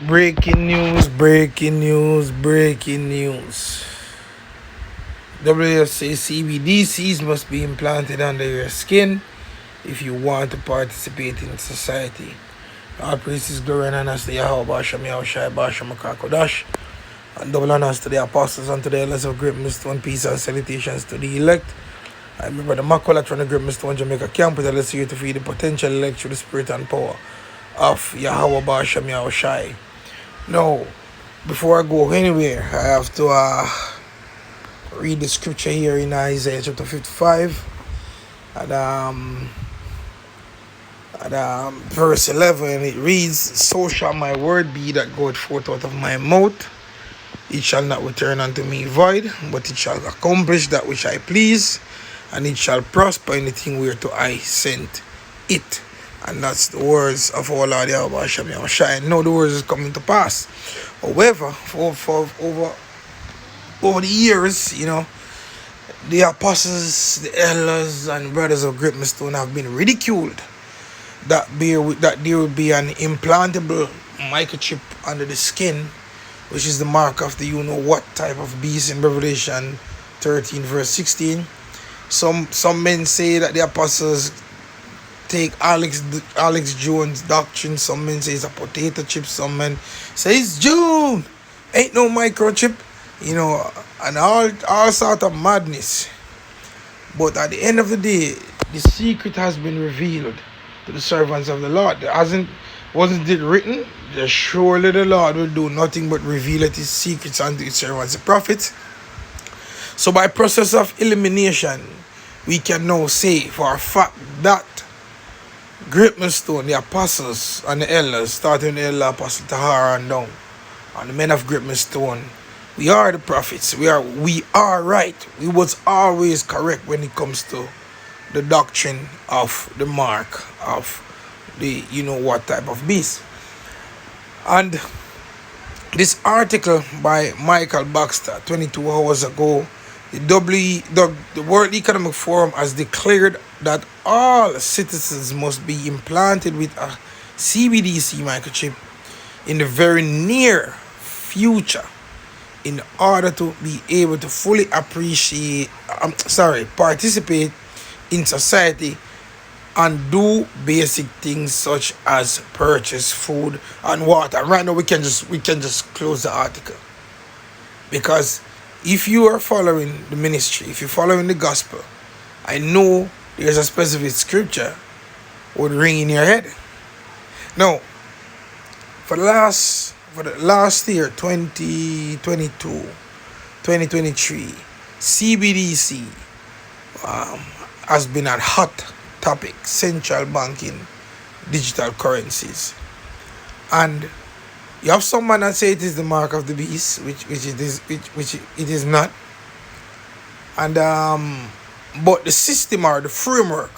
Breaking news, breaking news, breaking news. WSA CBDCs must be implanted under your skin if you want to participate in society. All praises, glory, and honors to Yahweh, Basham, Yahushai, Basham, Makakodash, and double honors to the apostles and to the elders of Great Millstone, peace and salutations to the elect. I'm your brother Makola from the Great Millstone Jamaica camp with a lesson here to feed the potential elect through the spirit and power of Yahweh, Basham, Yahushai. Now, before I go anywhere, I have to read the scripture here in Isaiah chapter 55 at verse 11. It reads, "So shall my word be that goeth forth out of my mouth. It shall not return unto me void, but it shall accomplish that which I please, and it shall prosper in the thing whereto I sent it." And that's the words of our Lord Yahweh Hashem Yahushai. Now the words is coming to pass. However, for over the years, the apostles, the elders, and brothers of Great Millstone have been ridiculed that there would be an implantable microchip under the skin, which is the mark of the what type of beast in Revelation 13 verse 16. Some men say that the apostles take Alex Jones' doctrine. Some men say it's a potato chip. Some men say it's June. Ain't no microchip. And all sort of madness. But at the end of the day, the secret has been revealed to the servants of the Lord. Wasn't it written that surely the Lord will do nothing but reveal his secrets unto his servants, the prophets? So by process of elimination, we can now say for a fact that Great Millstone, the apostles and the elders, starting the elder apostle Tahara and down, and the men of Great Millstone, we are the prophets. We are right. We was always correct when it comes to the doctrine of the mark of the what type of beast. And this article by Michael Baxter 22 hours ago, the World Economic Forum has declared that all citizens must be implanted with a CBDC microchip in the very near future in order to be able to fully participate in society and do basic things such as purchase food and water. And right now we can just close the article, because if you are following the ministry, if you're following the gospel, I know there's a specific scripture would ring in your head. Now, for the last year, 2023, CBDC has been a hot topic, central banking, digital currencies. And you have someone that say it is the mark of the beast, which it is not. And but the system or the framework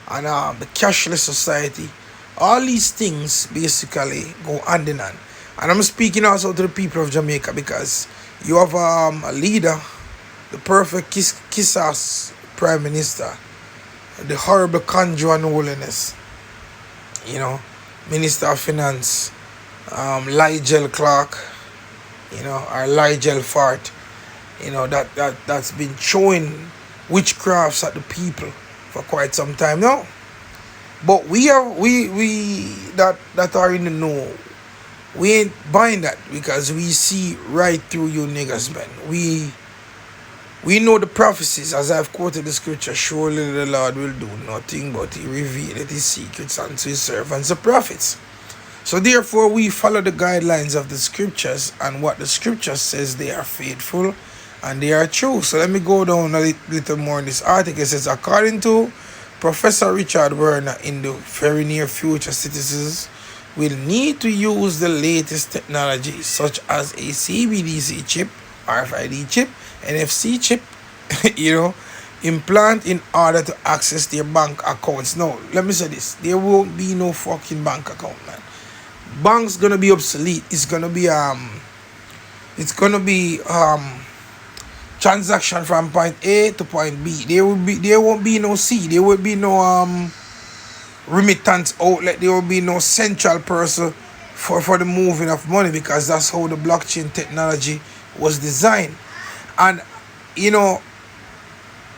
and the cashless society, all these things basically go hand in hand. And I'm speaking also to the people of Jamaica, because you have a leader, the perfect kiss-ass prime minister, the horrible conjure and holiness, Minister of Finance, Ligel Clark, or Ligel Fart, that's been showing witchcrafts at the people for quite some time now. But we that are in the know, we ain't buying that, because we see right through you niggas, man. We know the prophecies, as I've quoted the scripture, surely the Lord will do nothing but he revealed his secrets unto his servants, the prophets. So therefore, we follow the guidelines of the scriptures, and what the scripture says, they are faithful and they are true. So let me go down a little more in this article. It says, according to Professor Richard Werner, in the very near future, citizens will need to use the latest technology, such as a CBDC chip, RFID chip, NFC chip, implant in order to access their bank accounts. Now, let me say this. There won't be no fucking bank account, man. Bank's gonna be obsolete. It's gonna be transaction from point A to point B. There won't be no C. There will be no remittance outlet. There will be no central person for the moving of money, because that's how the blockchain technology was designed. And you know,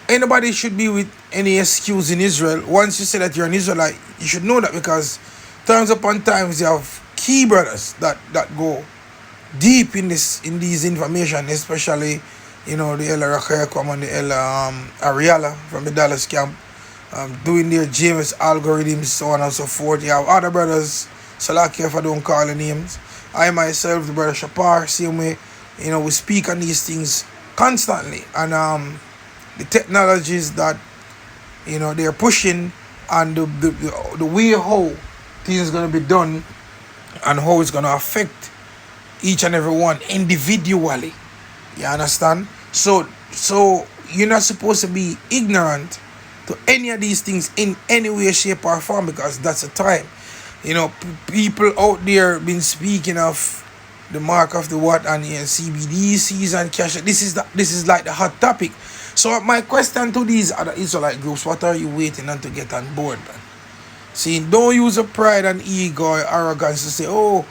anybody should be with any excuse in Israel. Once you say that you're an Israelite, you should know that, because times upon times you have key brothers that go deep in these information, especially the Ella Rachekom and the Ella Ariala from the Dallas camp, doing their James algorithms, so on and so forth. You have other brothers, Salaki if I don't call the names. I myself, the brother Shapar, same way. We speak on these things constantly, and the technologies that they're pushing, and the way how things gonna be done, and how it's gonna affect each and every one individually. You understand? So you're not supposed to be ignorant to any of these things in any way, shape, or form, because that's a time. People out there been speaking of the mark of the what and CBDCs and cash. This is like the hot topic. So my question to these other Israelite groups: what are you waiting on to get on board, man? See, don't use a pride and ego or arrogance to say, "Oh,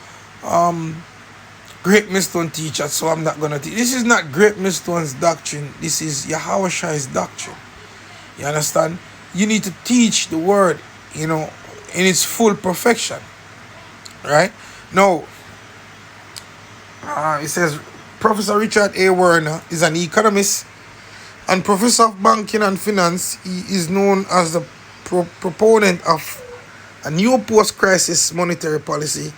Great Millstone teacher, so I'm not gonna teach." This is not Great Millstone's doctrine. This is Yahweh's doctrine. You understand? You need to teach the word, in its full perfection. Right? Now, it says Professor Richard A. Werner is an economist and professor of banking and finance. He is known as the proponent of a new post-crisis monetary policy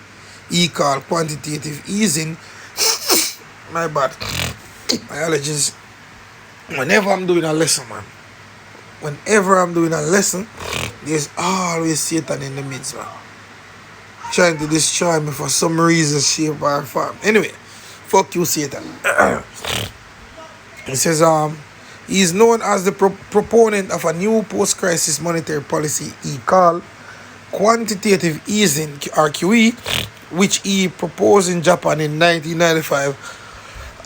he called quantitative easing. My bad. My allergies. Whenever I'm doing a lesson, man. There's always Satan in the midst, man. Trying to destroy me for some reason, shape, or form. Anyway, fuck you, Satan. It says, he is known as the proponent of a new post-crisis monetary policy he called quantitative easing, or QE, which he proposed in Japan in 1995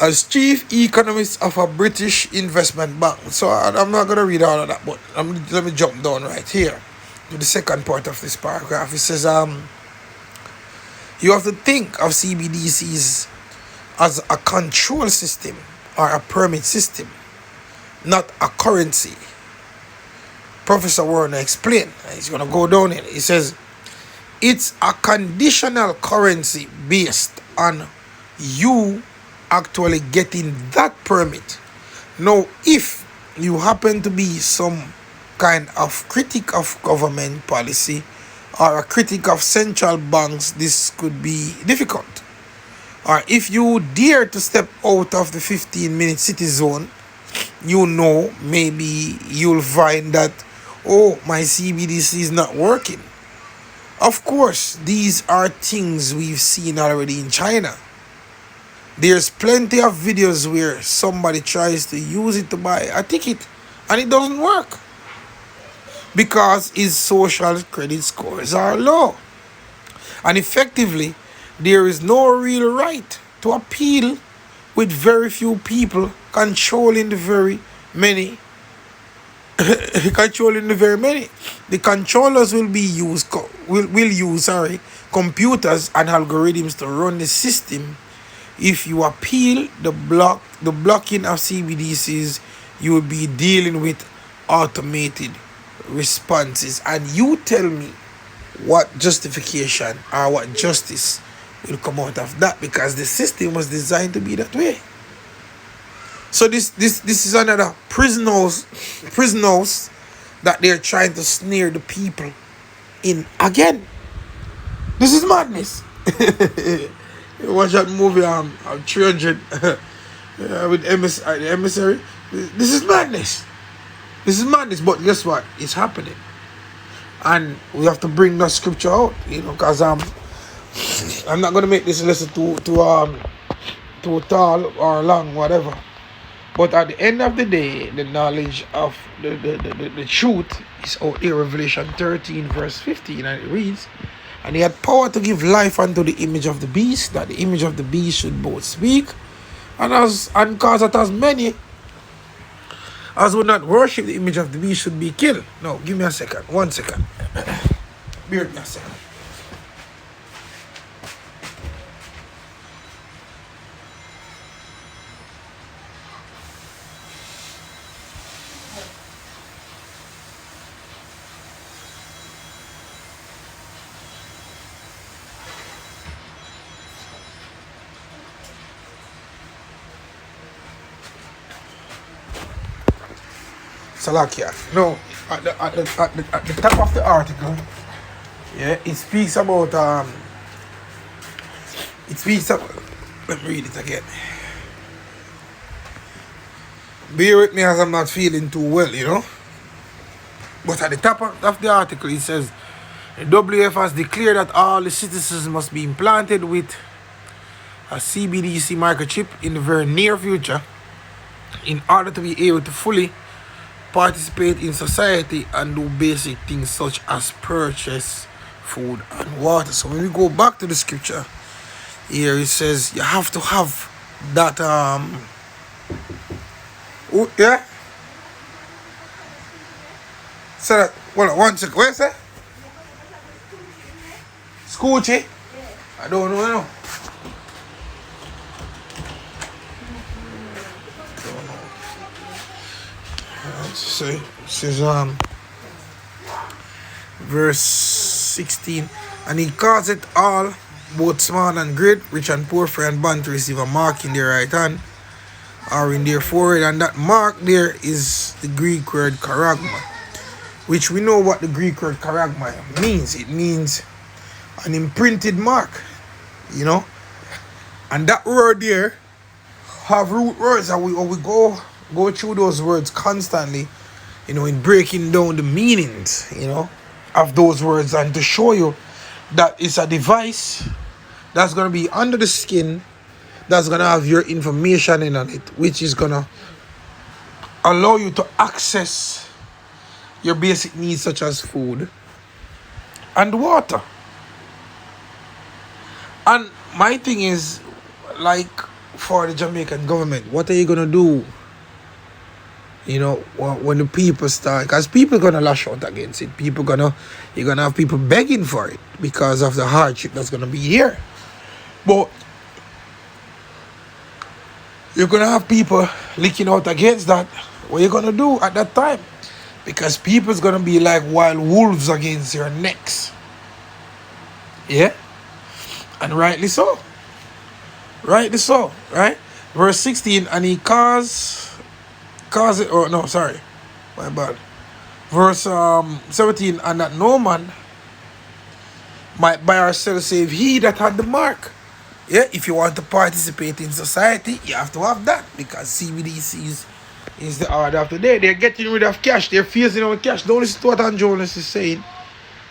as chief economist of a British investment bank. So I'm not going to read all of that, but let me jump down right here to the second part of this paragraph. It says, you have to think of CBDCs as a control system or a permit system, not a currency. Professor Werner explained. He's going to go down here. He says, it's a conditional currency based on you actually getting that permit. Now, if you happen to be some kind of critic of government policy or a critic of central banks, this could be difficult. Or if you dare to step out of the 15-minute city zone, maybe you'll find that, oh, my CBDC is not working. Of course, these are things we've seen already in China. There's plenty of videos where somebody tries to use it to buy a ticket and it doesn't work because his social credit scores are low. And effectively, there is no real right to appeal, with very few people controlling the very many. The controllers will use computers and algorithms to run the system. If you appeal the blocking of CBDCs, you will be dealing with automated responses. And you tell me what justification or what justice will come out of that, because the system was designed to be that way. So this is another prison house that they're trying to snare the people in again. This is madness. You watch that movie 300 with the emissary. This is madness. But guess what? It's happening, and we have to bring that scripture out, because I'm not gonna make this lesson too tall or long, whatever. But at the end of the day, the knowledge of the truth is out there. Revelation 13 verse 15, and it reads, and he had power to give life unto the image of the beast, that the image of the beast should both speak, and cause that as many as would not worship the image of the beast should be killed. No, give me a second. 1 second. Bear with me a second. Salakia. No, at the top of the article, yeah, it speaks about it speaks about. Let me read it again. Bear with me as I'm not feeling too well, you know. But at the top of the article, it says the WF has declared that all the citizens must be implanted with a CBDC microchip in the very near future in order to be able to fully participate in society and do basic things such as purchase food and water. So when we go back to the scripture, here it says you have to have that yeah. So that, well, one second, where's that? Scoochie? I don't know. So it says verse 16, and he caused it all, both small and great, rich and poor, free and bond, to receive a mark in their right hand or in their forehead, and that mark there is the Greek word charagma, which we know what the Greek word charagma means. It means an imprinted mark, you know, and that word there have root words, and we go through those words constantly, you know, in breaking down the meanings, you know, of those words, and to show you that it's a device that's going to be under the skin, that's going to have your information in on it, which is going to allow you to access your basic needs such as food and water. And my thing is, like, for the Jamaican government, what are you going to do, you know, when the people start, because people are going to lash out against it. You're going to have people begging for it because of the hardship that's going to be here. But you're going to have people licking out against that. What are you going to do at that time? Because people's going to be like wild wolves against your necks. Yeah? And rightly so. Rightly so, right? Verse 16, and he caused it, oh no, sorry, my bad. Verse 17, and that no man might buy or sell save he that had the mark. Yeah, if you want to participate in society, you have to have that, because CBDC is the order of the day. They're getting rid of cash. They're phasing out cash. Don't listen to what Ann Jonas is saying.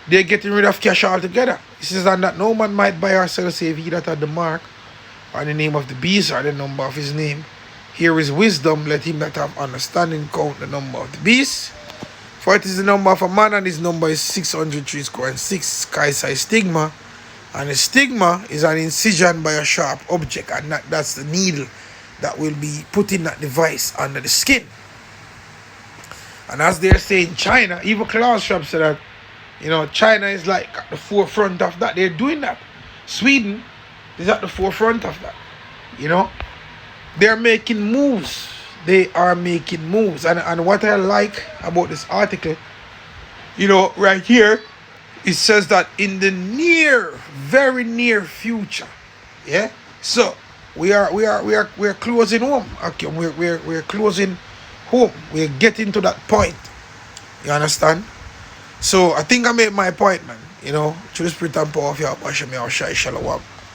They're getting rid of cash altogether. He says, and that no man might buy or sell save he that had the mark, or the name of the beast, or the number of his name. Here is wisdom, let him that have understanding count the number of the beast. For it is the number of a man, and his number is 603 square and 6, sky-size stigma. And a stigma is an incision by a sharp object, and that's the needle that will be put in that device under the skin. And as they're saying, China, even Klaus Schwab said that, you know, China is like at the forefront of that. They're doing that. Sweden is at the forefront of that, you know. They're making moves. They are making moves. And what I like about this article, you know, right here, it says that in the very near future, yeah. So we are closing home. Okay, we're closing home. We're getting to that point. You understand? So I think I made my point, man. You know, through the spirit and power of Yahweh Shem Yahushai Shalom.